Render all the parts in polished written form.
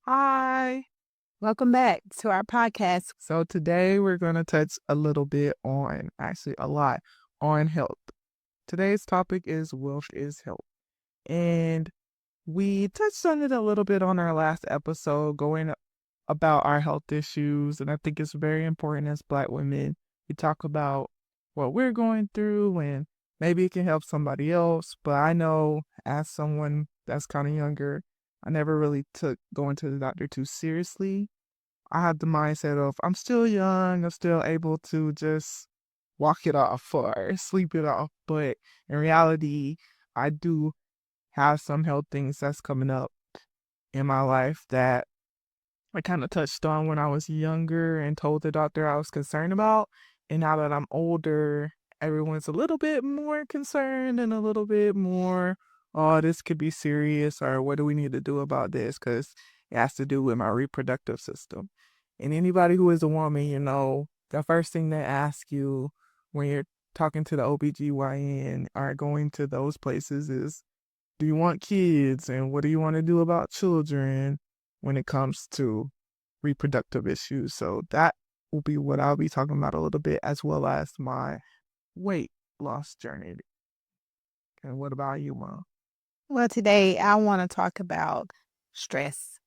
Hi. Welcome back to our podcast. So today we're going to touch a little bit on, actually a lot, on health. Today's topic is wealth is health. And we touched on it a little bit on our last episode, going about our health issues. And I think it's very important as Black women. We talk about what we're going through and maybe it can help somebody else. But I know as someone that's kind of younger, I never really took going to the doctor too seriously. I have the mindset of I'm still young, I'm still able to just walk it off or sleep it off. But in reality, I do have some health things that's coming up in my life that I kind of touched on when I was younger and told the doctor I was concerned about. And now that I'm older, everyone's a little bit more concerned and a little bit more, oh, this could be serious, or what do we need to do about this? Because it has to do with my reproductive system. And anybody who is a woman, the first thing they ask you when you're talking to the OBGYN or going to those places is, do you want kids? And what do you want to do about children when it comes to reproductive issues? So that will be what I'll be talking about a little bit, as well as my weight loss journey. And what about you, Mom? Well, today I want to talk about stress.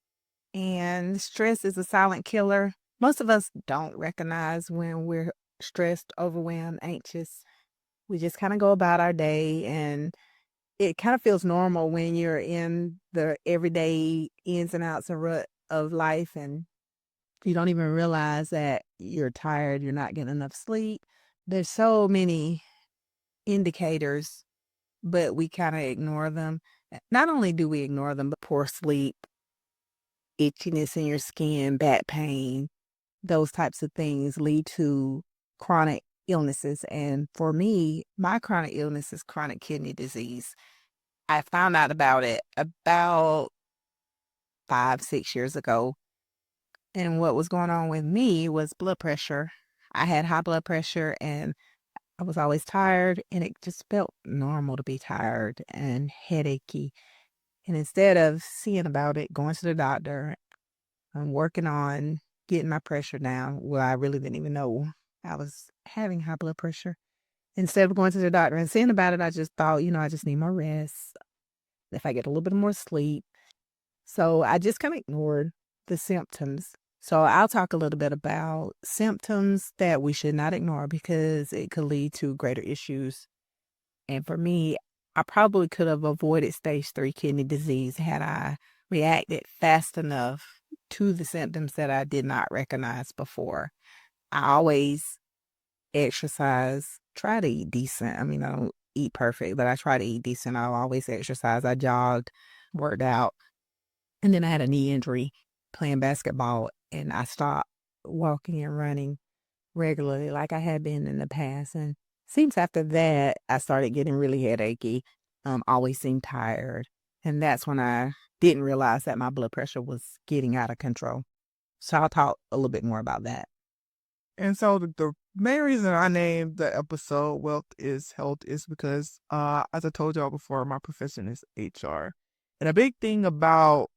And stress is a silent killer. Most of us don't recognize when we're stressed, overwhelmed, anxious. We just kind of go about our day, and it kind of feels normal when you're in the everyday ins and outs and rut of life, and you don't even realize that you're tired, you're not getting enough sleep. There's so many indicators, but we kinda ignore them. Not only do we ignore them, but poor sleep, itchiness in your skin, back pain, those types of things lead to chronic illnesses, and for me, my chronic illness is chronic kidney disease. I found out about it about 5, 6 years ago, and what was going on with me was blood pressure. I had high blood pressure, and I was always tired, and it just felt normal to be tired and headachy. And instead of seeing about it, going to the doctor, I'm working on getting my pressure down. Well, I really didn't even know I was having high blood pressure. Instead of going to the doctor and seeing about it, I just thought, I just need more rest. If I get a little bit more sleep. So I just kind of ignored the symptoms. So I'll talk a little bit about symptoms that we should not ignore because it could lead to greater issues. And for me, I probably could have avoided stage 3 kidney disease had I reacted fast enough to the symptoms that I did not recognize before. I always exercise, try to eat decent. I mean, I don't eat perfect, but I try to eat decent. I'll always exercise. I jogged, worked out, and then I had a knee injury playing basketball, and I stopped walking and running regularly like I had been in the past, and seems after that, I started getting really headachy, always seemed tired, and that's when I didn't realize that my blood pressure was getting out of control. So I'll talk a little bit more about that. And so the main reason I named the episode Wealth is Health is because, as I told y'all before, my profession is HR. And a big thing about,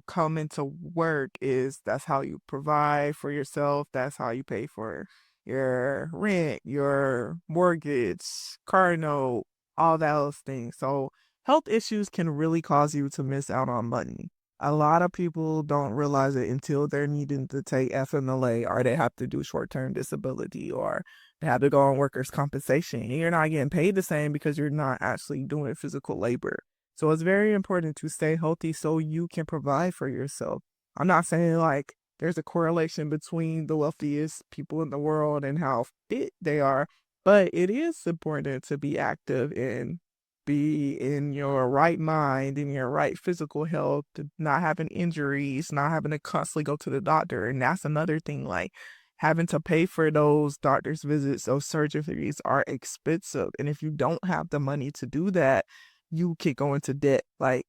coming to work is that's how you provide for yourself. That's how you pay for your rent, your mortgage, car note, all those things. So health issues can really cause you to miss out on money. A lot of people don't realize it until they're needing to take FMLA, or they have to do short-term disability, or they have to go on workers' compensation. And you're not getting paid the same because you're not actually doing physical labor. So it's very important to stay healthy so you can provide for yourself. I'm not saying like there's a correlation between the wealthiest people in the world and how fit they are, but it is important to be active and be in your right mind, in your right physical health, to not having injuries, not having to constantly go to the doctor. And that's another thing, like having to pay for those doctor's visits, those surgeries are expensive. And if you don't have the money to do that, you could go into debt. Like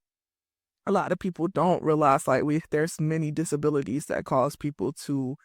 a lot of people don't realize, like, there's many disabilities that cause people to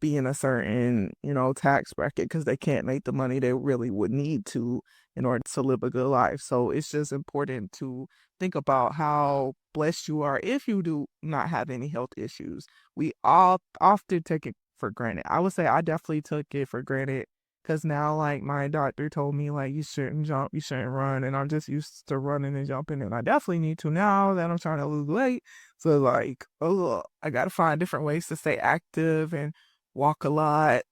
be in a certain, tax bracket because they can't make the money they really would need to in order to live a good life. So it's just important to think about how blessed you are if you do not have any health issues. We all often take it for granted. I would say I definitely took it for granted because now, like, my doctor told me, like, you shouldn't jump, you shouldn't run. And I'm just used to running and jumping. And I definitely need to now that I'm trying to lose weight. So, like, oh, I got to find different ways to stay active and walk a lot,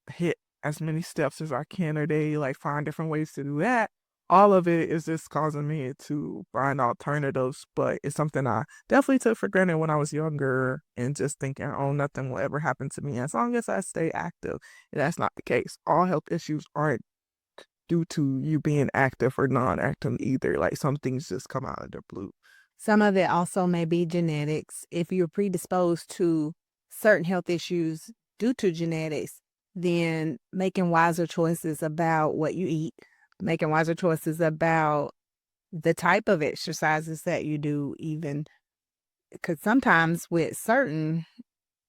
hit as many steps as I can a day, like find different ways to do that. All of it is just causing me to find alternatives, but it's something I definitely took for granted when I was younger and just thinking, oh, nothing will ever happen to me as long as I stay active. And that's not the case. All health issues aren't due to you being active or non active either. Like some things just come out of the blue. Some of it also may be genetics. If you're predisposed to certain health issues due to genetics, then making wiser choices about what you eat, making wiser choices about the type of exercises that you do, even because sometimes with certain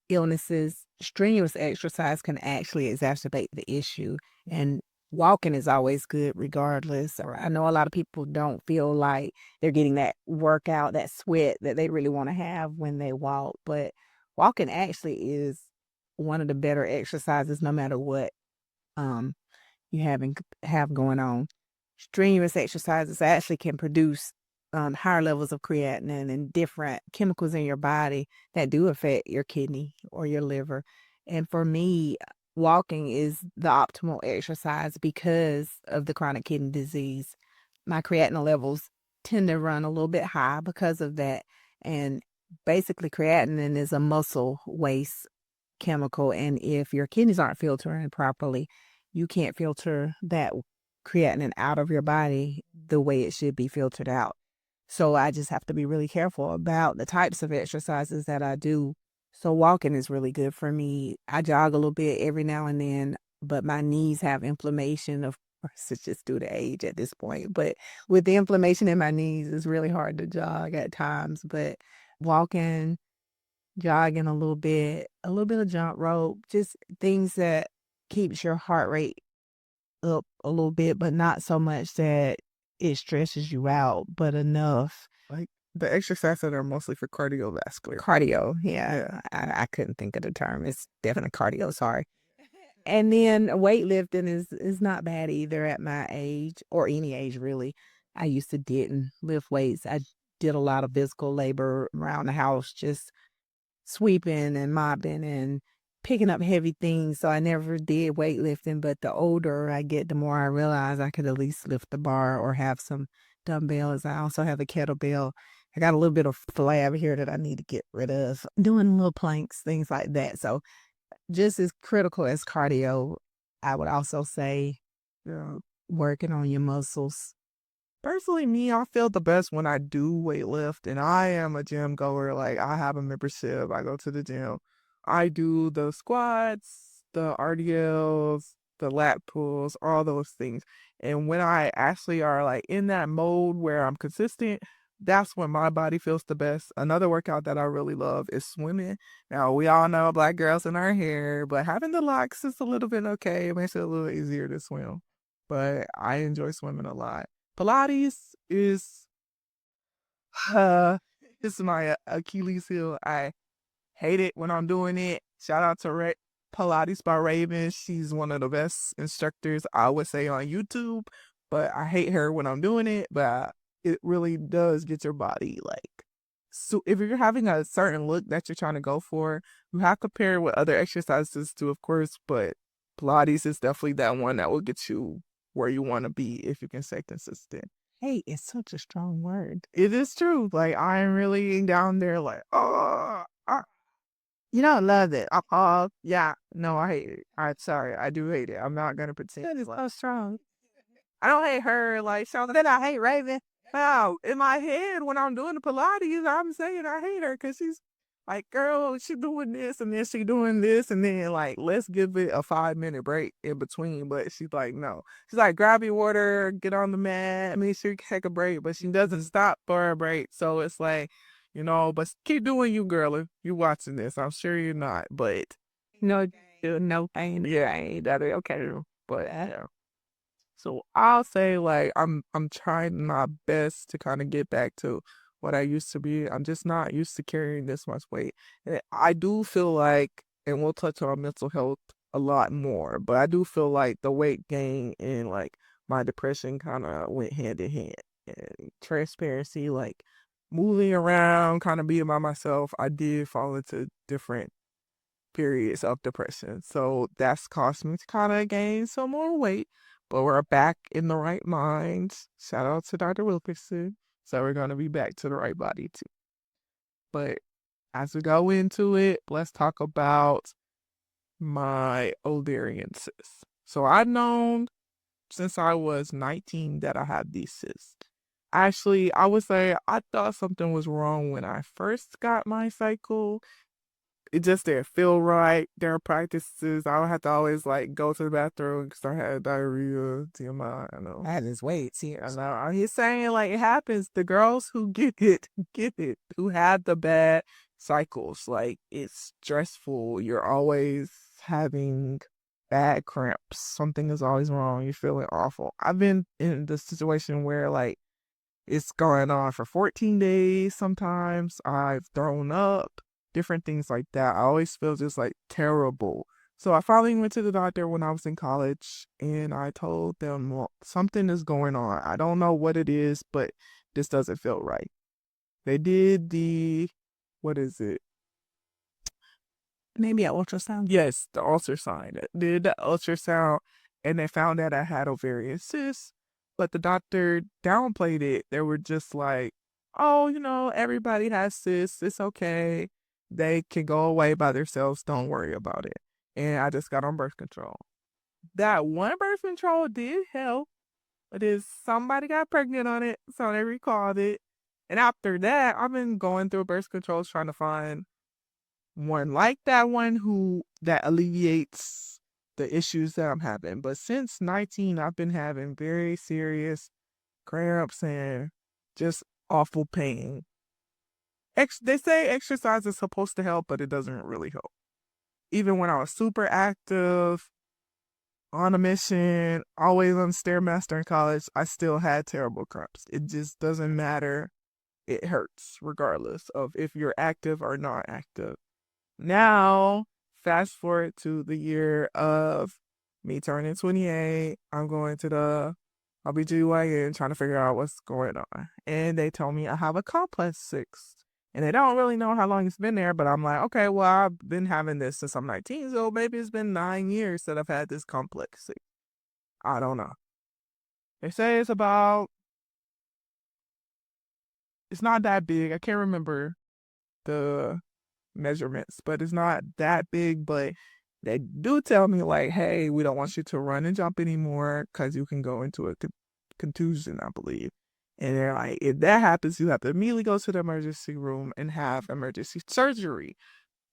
illnesses, strenuous exercise can actually exacerbate the issue. And walking is always good regardless. Or I know a lot of people don't feel like they're getting that workout, that sweat that they really want to have when they walk. But walking actually is one of the better exercises no matter what um you have going on. Strenuous exercises actually can produce higher levels of creatinine and different chemicals in your body that do affect your kidney or your liver. And for me, walking is the optimal exercise because of the chronic kidney disease. My creatinine levels tend to run a little bit high because of that. And basically, creatinine is a muscle waste chemical. And if your kidneys aren't filtering properly, you can't filter that creatinine out of your body the way it should be filtered out. So I just have to be really careful about the types of exercises that I do. So walking is really good for me. I jog a little bit every now and then, but my knees have inflammation. Of course, it's just due to age at this point. But with the inflammation in my knees, it's really hard to jog at times. But walking, jogging a little bit of jump rope, just things that keeps your heart rate up a little bit, but not so much that it stresses you out, but enough. Like the exercises that are mostly for cardiovascular. Cardio, yeah. Yeah. I couldn't think of the term. It's definitely cardio, sorry. And then weightlifting is not bad either at my age or any age really. I used to didn't lift weights. I did a lot of physical labor around the house, just sweeping and mopping and picking up heavy things. So I never did weightlifting, but the older I get, the more I realize I could at least lift the bar or have some dumbbells. I also have a kettlebell. I got a little bit of flab here that I need to get rid of. Doing little planks, things like that. So just as critical as cardio, I would also say Yeah. working on your muscles. Personally, me, I feel the best when I do weightlift, and I am a gym goer. Like, I have a membership, I go to the gym. I do the squats, the RDLs, the lat pulls, all those things. And when I actually are like in that mode where I'm consistent, that's when my body feels the best. Another workout that I really love is swimming. Now, we all know black girls in our hair, but having the locks is a little bit okay. It makes it a little easier to swim. But I enjoy swimming a lot. Pilates uh, is my Achilles heel. I hate it when I'm doing it. Shout out to Pilates by Raven. She's one of the best instructors I would say on YouTube, but I hate her when I'm doing it. But it really does get your body like. So if you're having a certain look that you're trying to go for, you have to pair it with other exercises too, of course. But Pilates is definitely that one that will get you where you want to be if you can stay consistent. Hey, it's such a strong word. It is true. Like I'm really down there, like, oh, You don't love it. yeah. No, I hate it. I'm sorry, I do hate it. I'm not gonna pretend. That is so strong. I don't hate her. Like, so Then I hate Raven. wow, in my head when I'm doing the Pilates, I'm saying I hate her because she's like, girl, she doing this and then she doing this and then like, let's give it a 5 minute break in between. But she's like, no. She's like, grab your water, get on the mat, make sure you take a break. But she doesn't stop for a break. So it's like, but keep doing you, girl. If you're watching this, I'm sure you're not. But No, No pain, no Yeah, gain. that is okay. But That yeah. So I'll say like I'm trying my best to kind of get back to what I used to be. I'm just not used to carrying this much weight. And I do feel like, and we'll touch on mental health a lot more, but I do feel like the weight gain and like my depression kind of went hand in hand. And transparency, like moving around, kind of being by myself, I did fall into different periods of depression. So that's caused me to kind of gain some more weight, but we're back in the right mind. Shout out to Dr. Wilkerson. So we're going to be back to the right body too. But as we go into it, let's talk about my ovarian cysts. So I've known since I was 19 that I had these cysts. Actually, I would say I thought something was wrong when I first got my cycle. It just didn't feel right. There are practices I would have to always like go to the bathroom because I had diarrhea, TMI. I know. had his weights I here. know. He's saying like it happens. The girls who get it, get it. Who had the bad cycles, like it's stressful. You're always having bad cramps. Something is always wrong. You're feeling awful. I've been in the situation where like it's going on for 14 days sometimes. I've thrown up, different things like that. I always feel just like terrible. So I finally went to the doctor when I was in college and I told them, well, something is going on. I don't know what it is, but this doesn't feel right. They did what is it? Maybe an ultrasound. Yes, the ultrasound. Did the ultrasound and they found that I had ovarian cysts, but the doctor downplayed it. They were just like, oh, everybody has cysts. It's okay. They can go away by themselves. Don't worry about it. And I just got on birth control. That one birth control did help, but is somebody got pregnant on it, so they recalled it. And after that, I've been going through birth controls trying to find one like that one who that alleviates the issues that I'm having. But since 19, I've been having very serious cramps and just awful pain. They say exercise is supposed to help, but it doesn't really help. Even when I was super active, on a mission, always on Stairmaster in college, I still had terrible cramps. It just doesn't matter. It hurts regardless of if you're active or not active. Now, fast forward to the year of me turning 28. I'm going to the OBGYN trying to figure out what's going on. And they told me I have a complex 6. And they don't really know how long it's been there, but I'm like, okay, well, I've been having this since I'm 19, so maybe it's been 9 years that I've had this complex 6. I don't know. They say it's not that big. I can't remember the measurements, but it's not that big. But they do tell me like, hey, we don't want you to run and jump anymore because you can go into a contusion, I believe. And they're like, if that happens, you have to immediately go to the emergency room and have emergency surgery.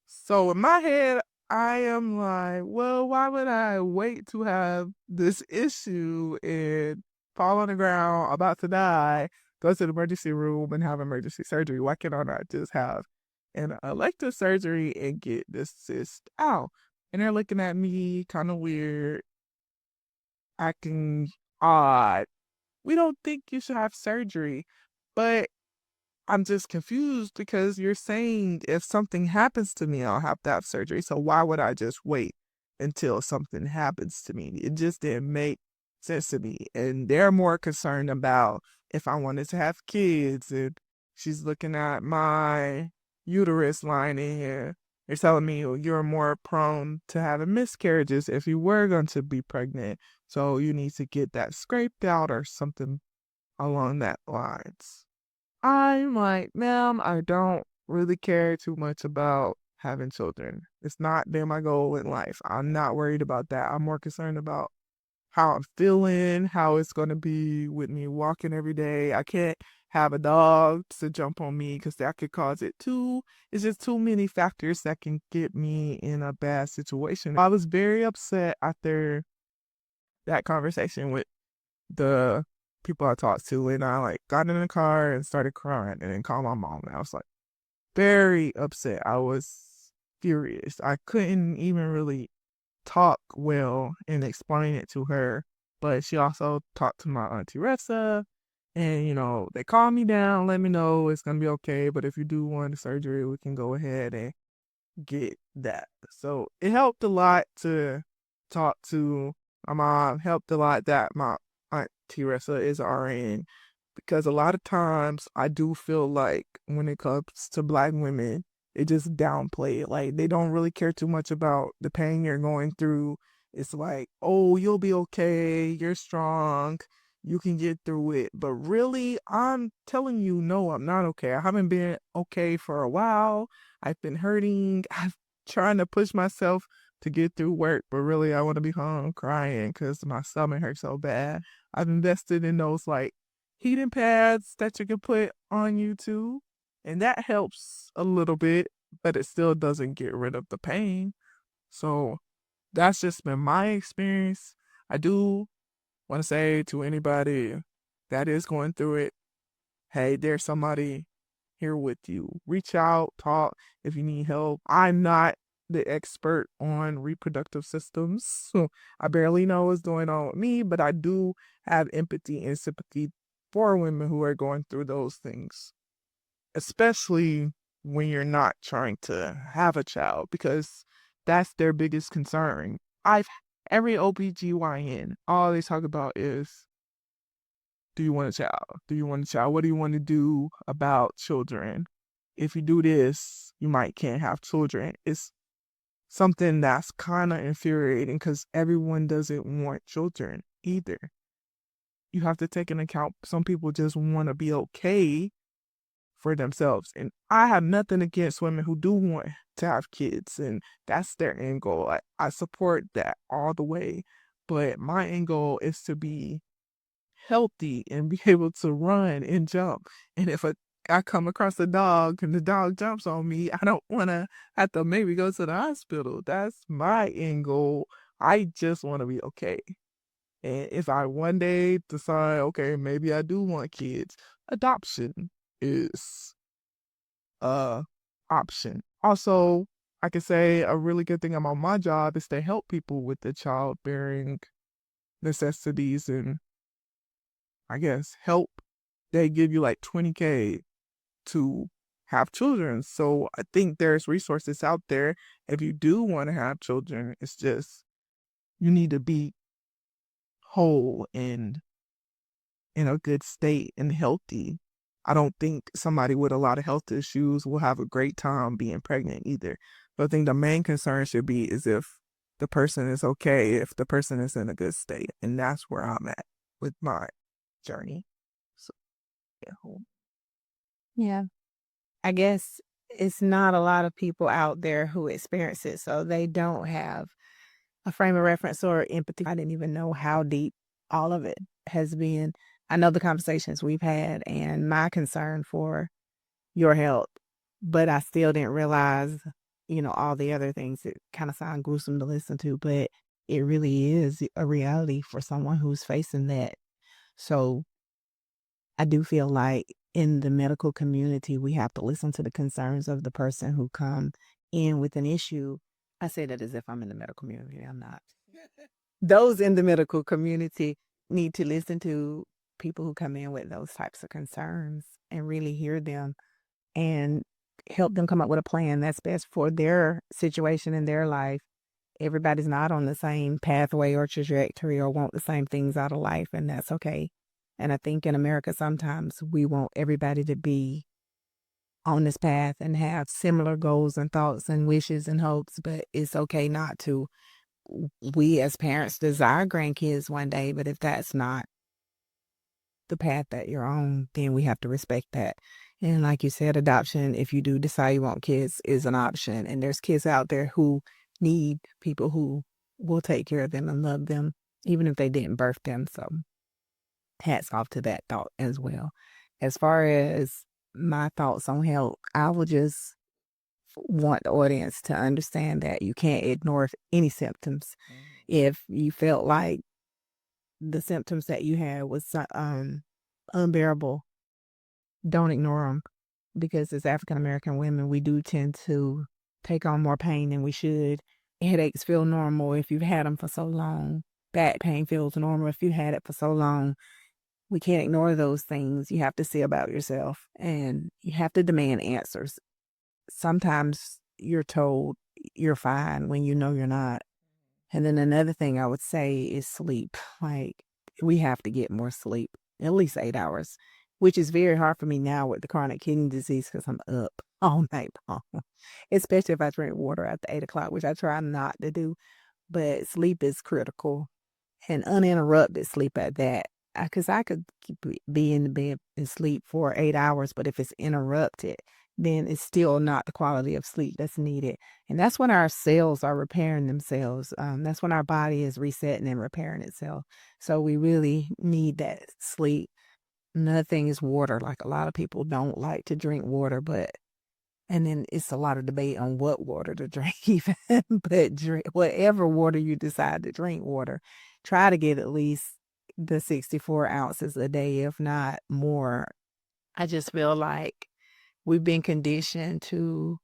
So in my head, I am like, well, why would I wait to have this issue and fall on the ground, about to die, go to the emergency room and have emergency surgery? Why can't I not just have an elective surgery and get this cyst out? And they're looking at me kind of weird, acting odd. We don't think you should have surgery, but I'm just confused because you're saying if something happens to me, I'll have to have surgery. So why would I just wait until something happens to me? It just didn't make sense to me. And they're more concerned about if I wanted to have kids. And she's looking at my uterus lining and they're telling me, "Oh, you're more prone to having miscarriages if you were going to be pregnant. So you need to get that scraped out or something along that lines." I'm like, ma'am, I don't really care too much about having children. It's not been my goal in life. I'm not worried about that. I'm more concerned about how I'm feeling, how it's going to be with me walking every day. I can't have a dog to jump on me because that could cause it too. It's just too many factors that can get me in a bad situation. I was very upset after that conversation with the people I talked to, and I like got in the car and started crying and then called my mom. And I was like very upset. I was furious. I couldn't even really talk well and explain it to her. But she also talked to my auntie Ressa, and they calm me down, let me know it's gonna be okay. But if you do want the surgery, we can go ahead and get that. So it helped a lot to talk to my mom. Helped a lot that my aunt Teresa is RN, because a lot of times I do feel like when it comes to black women, they just downplay it. Like they don't really care too much about the pain you're going through. It's like, oh, you'll be okay. You're strong. You can get through it. But really, I'm telling you, no, I'm not okay. I haven't been okay for a while. I've been hurting. I'm trying to push myself to get through work, but really, I want to be home crying because my stomach hurts so bad. I've invested in those like heating pads that you can put on YouTube, and that helps a little bit, but it still doesn't get rid of the pain. So that's just been my experience. I do want to say to anybody that is going through it, hey, there's somebody here with you. Reach out, talk if you need help. I'm not the expert on reproductive systems, so I barely know what's going on with me, but I do have empathy and sympathy for women who are going through those things, especially when you're not trying to have a child, because that's their biggest concern. I've every OBGYN, all they talk about is, do you want a child? Do you want a child? What do you want to do about children? If you do this, you might can't have children. It's something that's kind of infuriating because everyone doesn't want children either. You have to take into account some people just want to be okay for themselves. And I have nothing against women who do want to have kids, and that's their end goal. I support that all the way. But my end goal is to be healthy and be able to run and jump. And if I come across a dog and the dog jumps on me, I don't want to have to maybe go to the hospital. That's my end goal. I just want to be okay. And if I one day decide, okay, maybe I do want kids, adoption is a option. Also, I could say a really good thing about my job is to help people with the childbearing necessities and I guess help. They give you like 20K to have children. So I think there's resources out there if you do want to have children. It's just you need to be whole and in a good state and healthy. I don't think somebody with a lot of health issues will have a great time being pregnant either. But I think the main concern should be is if the person is okay, if the person is in a good state. And that's where I'm at with my journey. So yeah. Yeah. I guess it's not a lot of people out there who experience it, so they don't have a frame of reference or empathy. I didn't even know how deep all of it has been. I know the conversations we've had and my concern for your health, but I still didn't realize, all the other things that kind of sound gruesome to listen to, but it really is a reality for someone who's facing that. So I do feel like in the medical community, we have to listen to the concerns of the person who come in with an issue. I say that as if I'm in the medical community. I'm not. Those in the medical community need to listen to people who come in with those types of concerns and really hear them and help them come up with a plan that's best for their situation in their life. Everybody's not on the same pathway or trajectory or want the same things out of life, and that's okay. And I think in America, sometimes we want everybody to be on this path and have similar goals and thoughts and wishes and hopes, but it's okay not to. We as parents desire grandkids one day, but if that's not the path that you're on, then we have to respect that. And like you said, adoption, if you do decide you want kids, is an option. And there's kids out there who need people who will take care of them and love them, even if they didn't birth them. So hats off to that thought as well. As far as my thoughts on health, I would just want the audience to understand that you can't ignore any symptoms. If you felt like the symptoms that you had was unbearable, don't ignore them, because as African American women, we do tend to take on more pain than we should. Headaches feel normal if you've had them for so long. Back pain feels normal if you had it for so long. We can't ignore those things. You have to see about yourself and you have to demand answers. Sometimes you're told you're fine when you know you're not. And then another thing I would say is sleep. Like, we have to get more sleep, at least 8 hours, which is very hard for me now with the chronic kidney disease because I'm up all night long, especially if I drink water after 8 o'clock, which I try not to do. But sleep is critical and uninterrupted sleep at that. Because I could be in the bed and sleep for 8 hours, but if it's interrupted, then it's still not the quality of sleep that's needed. And that's when our cells are repairing themselves. That's when our body is resetting and repairing itself. So we really need that sleep. Another thing is water. Like, a lot of people don't like to drink water, but and then it's a lot of debate on what water to drink even, but drink whatever water you decide to drink water, try to get at least the 64 ounces a day, if not more. I just feel like we've been conditioned to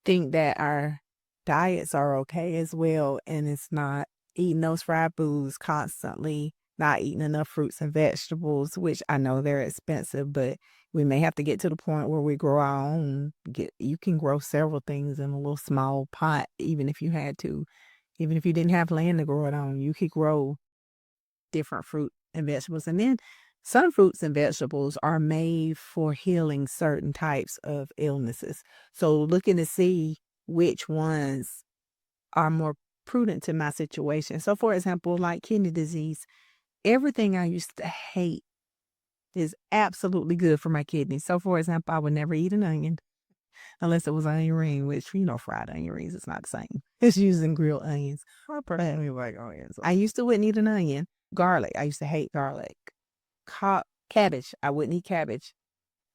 think that our diets are okay as well, and it's not. Eating those fried foods constantly, not eating enough fruits and vegetables, which I know they're expensive, but we may have to get to the point where we grow our own. You can grow several things in a little small pot, even if you had to. Even if you didn't have land to grow it on, you could grow different fruit and vegetables. And then some fruits and vegetables are made for healing certain types of illnesses. So looking to see which ones are more prudent to my situation. So for example, like kidney disease, everything I used to hate is absolutely good for my kidneys. So for example, I would never eat an onion unless it was onion ring, which, fried onion rings is not the same. It's using grilled onions. I But personally like onions. I used to wouldn't eat an onion. Garlic, I used to hate garlic. Cabbage, I wouldn't eat cabbage.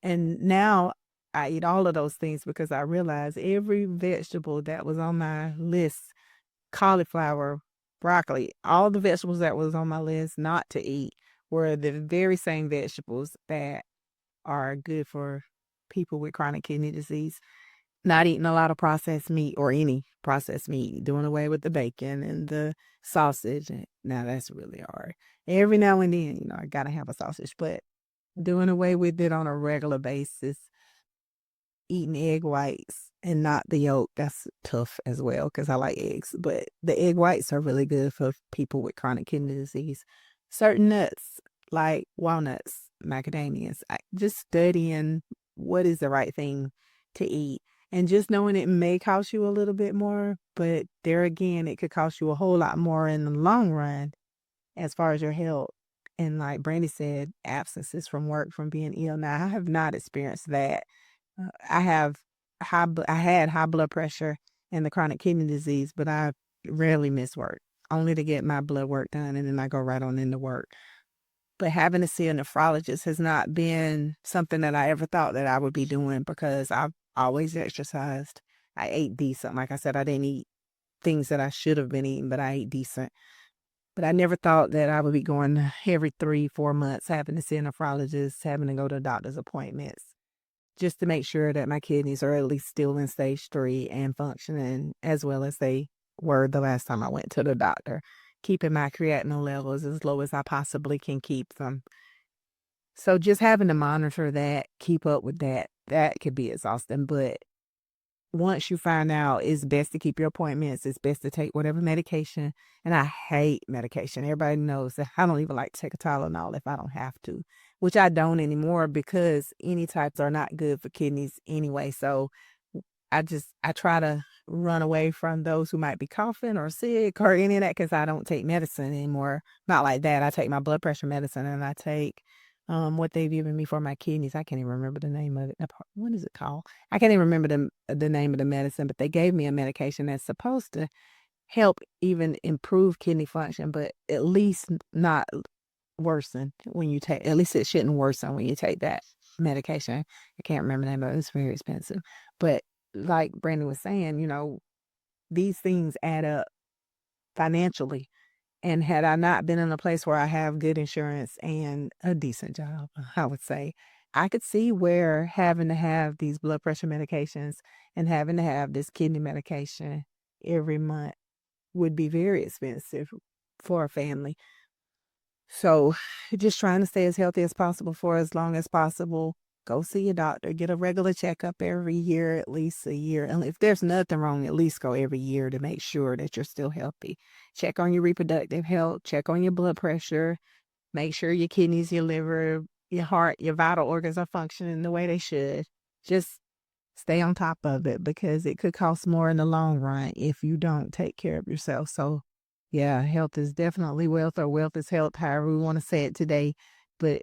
And now I eat all of those things because I realize every vegetable that was on my list, cauliflower, broccoli, all the vegetables that was on my list not to eat were the very same vegetables that are good for people with chronic kidney disease. Not eating a lot of processed meat or any processed meat, doing away with the bacon and the sausage. Now that's really hard. Every now and then, I gotta have a sausage, but doing away with it on a regular basis, eating egg whites and not the yolk, that's tough as well because I like eggs, but the egg whites are really good for people with chronic kidney disease. Certain nuts like walnuts, macadamias, just studying what is the right thing to eat and just knowing it may cost you a little bit more, but there again, it could cost you a whole lot more in the long run as far as your health. And like Brandy said, absences from work from being ill. Now, I have not experienced that. I have I had high blood pressure and the chronic kidney disease, but I rarely miss work, only to get my blood work done, and then I go right on into work. But having to see a nephrologist has not been something that I ever thought that I would be doing because I've always exercised. I ate decent. Like I said, I didn't eat things that I should have been eating, but I ate decent. But I never thought that I would be going every 3, 4 months, having to see a nephrologist, having to go to doctor's appointments just to make sure that my kidneys are at least still in stage 3 and functioning as well as they were the last time I went to the doctor. Keeping my creatinine levels as low as I possibly can keep them. So just having to monitor that, keep up with that, that could be exhausting. But once you find out, it's best to keep your appointments. It's best to take whatever medication. And I hate medication. Everybody knows that I don't even like to take a Tylenol if I don't have to, which I don't anymore because any types are not good for kidneys anyway. So I try to run away from those who might be coughing or sick or any of that because I don't take medicine anymore. Not like that. I take my blood pressure medicine and I take what they've given me for my kidneys. I can't even remember the name of it. What is it called? I can't even remember the name of the medicine, but they gave me a medication that's supposed to help even improve kidney function, but at least not worsen when you take. At least it shouldn't worsen when you take that medication. I can't remember the name of it. It's very expensive, but like Brandon was saying, these things add up financially. And had I not been in a place where I have good insurance and a decent job, I would say, I could see where having to have these blood pressure medications and having to have this kidney medication every month would be very expensive for a family. So just trying to stay as healthy as possible for as long as possible. Go see your doctor, get a regular checkup every year, at least a year. And if there's nothing wrong, at least go every year to make sure that you're still healthy. Check on your reproductive health, check on your blood pressure, make sure your kidneys, your liver, your heart, your vital organs are functioning the way they should. Just stay on top of it because it could cost more in the long run if you don't take care of yourself. So, yeah, health is definitely wealth, or wealth is health, however we want to say it today. But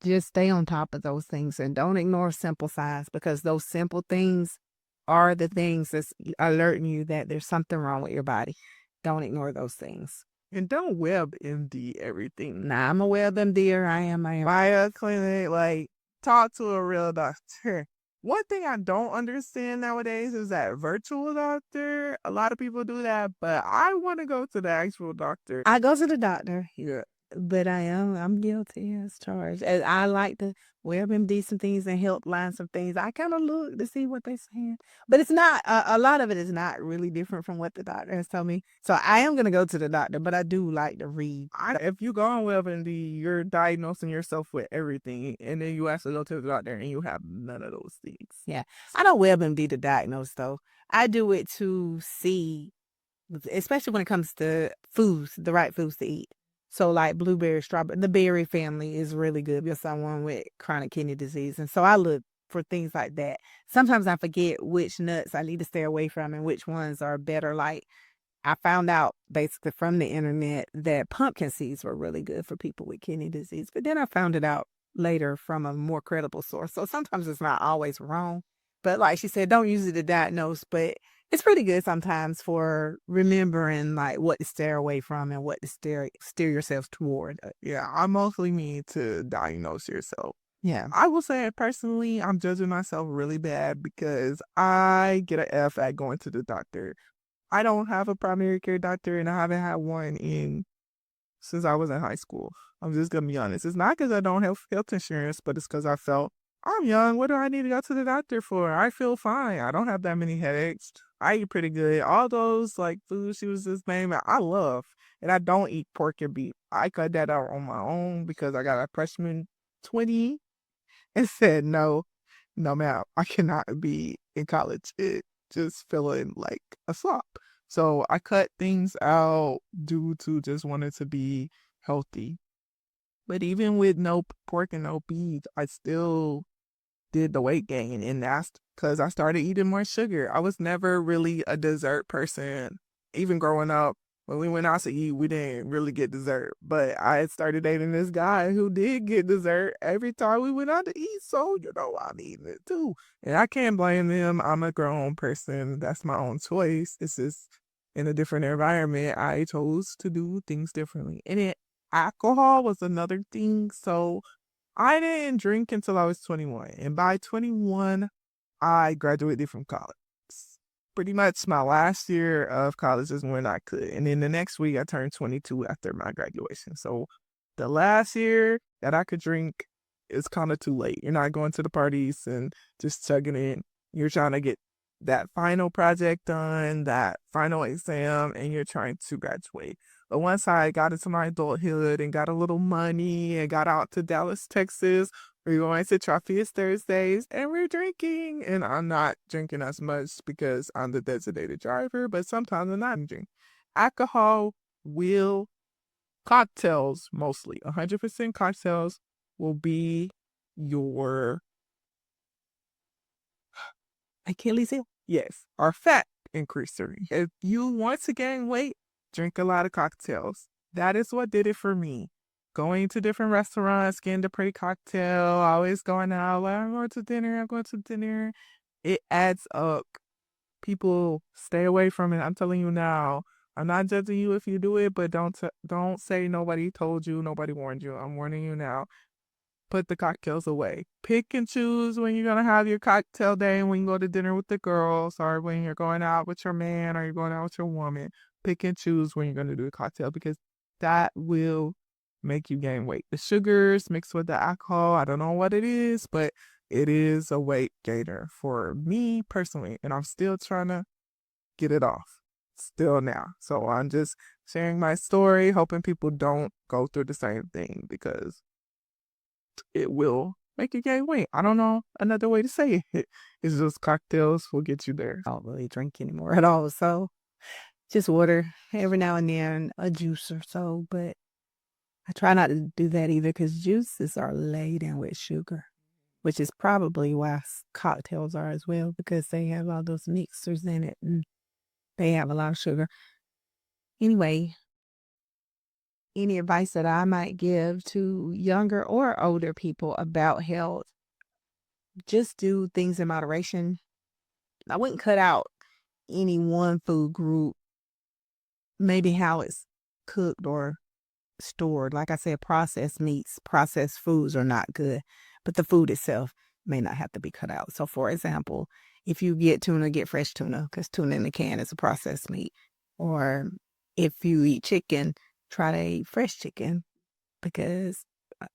just stay on top of those things and don't ignore simple signs, because those simple things are the things that's alerting you that there's something wrong with your body. Don't ignore those things. And don't WebMD everything. Nah, I'm a WebMD. I am. Buy a clinic, like talk to a real doctor. One thing I don't understand nowadays is that virtual doctor. A lot of people do that, but I want to go to the actual doctor. I go to the doctor, Yeah. but I'm guilty as charged. And I like to WebMD some things and helpline some things. I kind of look to see what they're saying, but it's not a lot of it is not really different from what the doctor has told me. So I am gonna go to the doctor, but I do like to read. If you go on WebMD, you're diagnosing yourself with everything, and then you actually go to the doctor and you have none of those things. Yeah, I don't WebMD to diagnose though. I do it to see, especially when it comes to foods, the right foods to eat. So like blueberry, strawberry, the berry family is really good for someone with chronic kidney disease. And so I look for things like that. Sometimes I forget which nuts I need to stay away from and which ones are better. Like I found out basically from the internet that pumpkin seeds were really good for people with kidney disease. But then I found it out later from a more credible source. So sometimes it's not always wrong. But like she said, don't use it to diagnose, but it's pretty good sometimes for remembering like what to stay away from and what to steer yourself toward. Yeah, I mostly mean to diagnose yourself. Yeah. I will say personally, I'm judging myself really bad because I get an F at going to the doctor. I don't have a primary care doctor, and I haven't had one since I was in high school. I'm just gonna be honest. It's not because I don't have health insurance, but it's because I felt I'm young. What do I need to go to the doctor for? I feel fine. I don't have that many headaches. I eat pretty good. All those like foods she was just naming, I love. And I don't eat pork and beef. I cut that out on my own because I got a freshman 20 and said no, no ma'am, I cannot be in college. It just feeling like a slop. So I cut things out due to just wanting to be healthy. But even with no pork and no beef, I still did the weight gain, and that's because I started eating more sugar. I was never really a dessert person. Even growing up, when we went out to eat, we didn't really get dessert. But I had started dating this guy who did get dessert every time we went out to eat. So, I'm eating it too. And I can't blame them. I'm a grown person. That's my own choice. It's just in a different environment. I chose to do things differently. And alcohol was another thing. So I didn't drink until I was 21. And by 21, I graduated from college. Pretty much my last year of college is when I could. And then the next week, I turned 22 after my graduation. So the last year that I could drink is kind of too late. You're not going to the parties and just chugging in. You're trying to get that final project done, that final exam, and you're trying to graduate. But once I got into my adulthood and got a little money and got out to Dallas, Texas, we're going to Trophies Thursdays and we're drinking. And I'm not drinking as much because I'm the designated driver, but sometimes I'm not drinking. Alcohol will, cocktails mostly, 100% cocktails will be your Achilles heel. Yes, or fat increaser. If you want to gain weight, drink a lot of cocktails. That is what did it for me. Going to different restaurants, getting the pretty cocktail, always going out, like, I'm going to dinner, I'm going to dinner. It adds up. People stay away from it. I'm telling you now. I'm not judging you if you do it, but don't say nobody told you, nobody warned you. I'm warning you now. Put the cocktails away. Pick and choose when you're going to have your cocktail day, when you go to dinner with the girls, or when you're going out with your man, or you're going out with your woman. Pick and choose when you're going to do the cocktail, because that will make you gain weight. The sugars mixed with the alcohol, I don't know what it is, but it is a weight gainer for me personally, and I'm still trying to get it off. still now. So I'm just sharing my story, hoping people don't go through the same thing because it will make you gain weight. I don't know another way to say it. It's just cocktails will get you there. I don't really drink anymore at all. So just water every now and then, a juice or so. But I try not to do that either because juices are laden with sugar, which is probably why cocktails are as well, because they have all those mixers in it and they have a lot of sugar. Anyway, any advice that I might give to younger or older people about health, just do things in moderation. I wouldn't cut out any one food group, maybe how it's cooked or stored. Like I said, processed meats, processed foods are not good, but the food itself may not have to be cut out. So, for example, if you get tuna, get fresh tuna because tuna in the can is a processed meat. Or if you eat chicken, try to eat fresh chicken because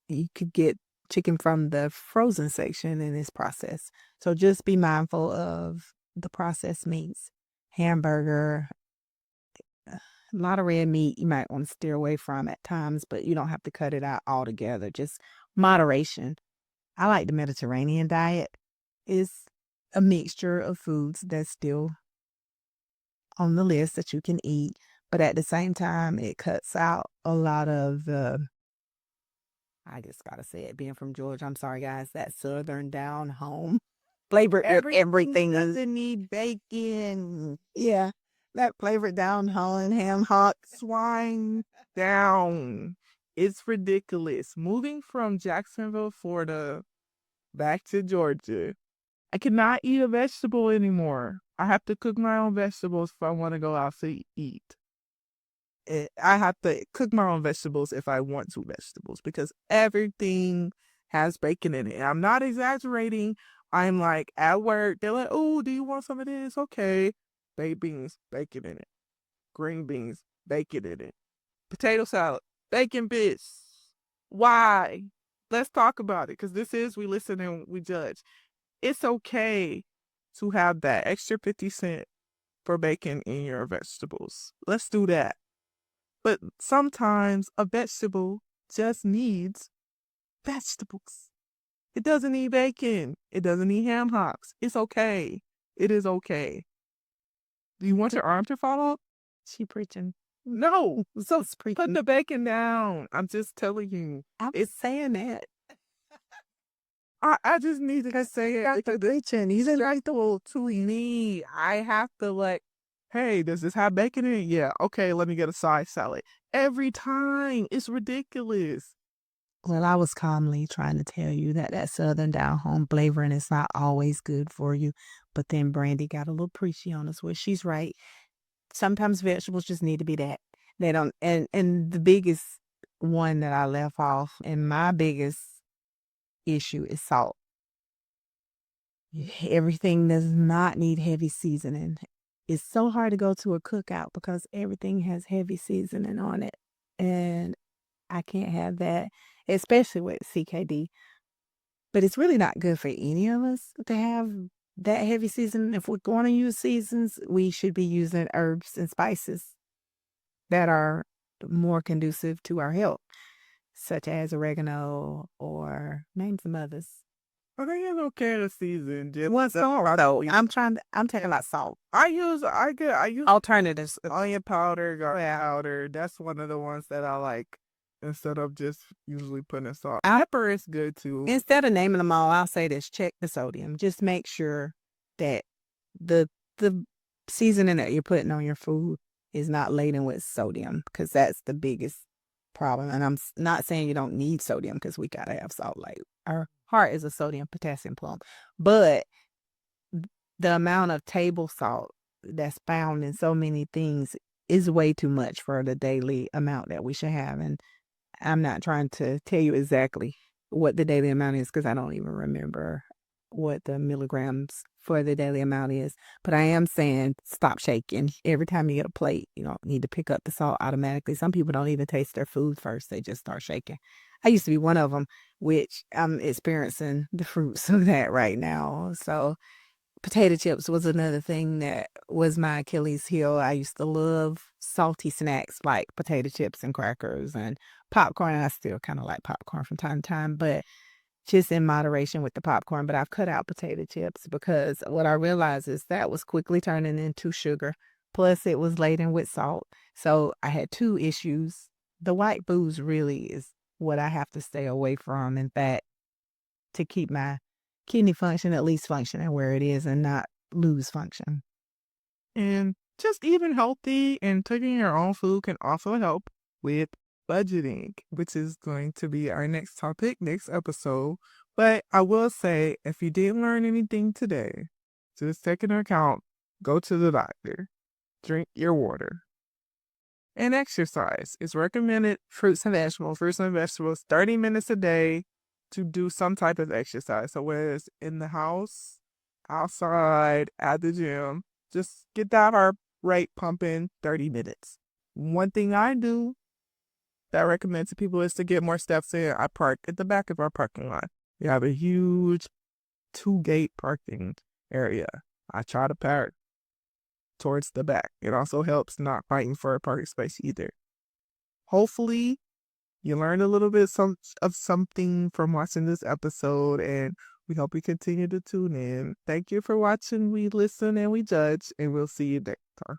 you could get chicken from the frozen section and it's processed. So just be mindful of the processed meats. Hamburger, a lot of red meat you might want to steer away from at times, but you don't have to cut it out altogether. Just moderation. I like the Mediterranean diet. It's a mixture of foods that's still on the list that you can eat, but at the same time, it cuts out a lot of I just gotta say it, being from Georgia, I'm sorry guys, that southern down home flavor everything doesn't need bacon. Yeah, that flavored down home ham hock. Swine down. It's ridiculous. Moving from Jacksonville, Florida, back to Georgia, I cannot eat a vegetable anymore. I have to cook my own vegetables if I want to go out to eat. I have to cook my own vegetables if I want to vegetables because everything has bacon in it. I'm not exaggerating. I'm like at work, they're like, oh, do you want some of this? Okay. Baked beans, bacon in it. Green beans, bacon in it. Potato salad, bacon bits. Why? Let's talk about it because this is we listen and we judge. It's okay to have that extra 50 cents for bacon in your vegetables. Let's do that. But sometimes a vegetable just needs vegetables. It doesn't need bacon. It doesn't need ham hocks. It's okay. It is okay. Do you want your arm to fall off? She preaching. No. So It's put preaching. the bacon down. I'm just telling you. I'm It's saying that. I just need to say it because Preaching. He's in right to me. I have to like, hey, does this have bacon in it? Yeah. Okay, let me get a side salad. Every time. It's ridiculous. Well, I was calmly trying to tell you that that southern down home flavoring is not always good for you. But then Brandy got a little preachy on us, where she's right. Sometimes vegetables just need to be that. They don't, and the biggest one that I left off, and my biggest issue is salt. Everything does not need heavy seasoning. It's so hard to go to a cookout because everything has heavy seasoning on it. And I can't have that, especially with CKD. But it's really not good for any of us to have that heavy seasoning. If we're going to use seasons, we should be using herbs and spices that are more conducive to our health, such as oregano or name some others. I think it's okay to season. Just What's salt though? I'm talking about salt. I use Alternatives. onion powder, garlic powder. That's one of the ones that I like instead of just usually putting salt. Pepper is good too. Instead of naming them all, I'll say this: check the sodium. Just make sure that the seasoning that you're putting on your food is not laden with sodium, because that's the biggest problem. And I'm not saying you don't need sodium, because we gotta have salt. Like our heart is a sodium potassium plum, but the amount of table salt that's found in so many things is way too much for the daily amount that we should have. And I'm not trying to tell you exactly what the daily amount is, because I don't even remember what the milligrams for the daily amount is. But I am saying stop shaking. Every time you get a plate, you don't need to pick up the salt automatically. Some people don't even taste their food first. They just start shaking. I used to be one of them, which I'm experiencing the fruits of that right now. So Potato chips was another thing that was my Achilles heel. I used to love salty snacks like potato chips and crackers and popcorn. I still kind of like popcorn from time to time, but just in moderation with the popcorn. But I've cut out potato chips because what I realized is that was quickly turning into sugar. Plus, it was laden with salt. So I had two issues. The white booze really is what I have to stay away from. In fact, to keep my kidney function at least functioning where it is and not lose function. And just eating healthy and cooking your own food can also help with budgeting, which is going to be our next topic, next episode. But I will say, if you didn't learn anything today, just take into account, go to the doctor, drink your water, and exercise. It's recommended fruits and vegetables, 30 minutes a day to do some type of exercise. So whether it's in the house, outside, at the gym, just get that heart rate pumping 30 minutes. One thing I do that I recommend to people is to get more steps in. I park at the back of our parking lot. We have a huge 2-gate parking area. I try to park towards the back. It also helps not fighting for a parking space either. Hopefully, you learned a little bit of something from watching this episode, and we hope you continue to tune in. Thank you for watching. We listen and we judge, and we'll see you next time.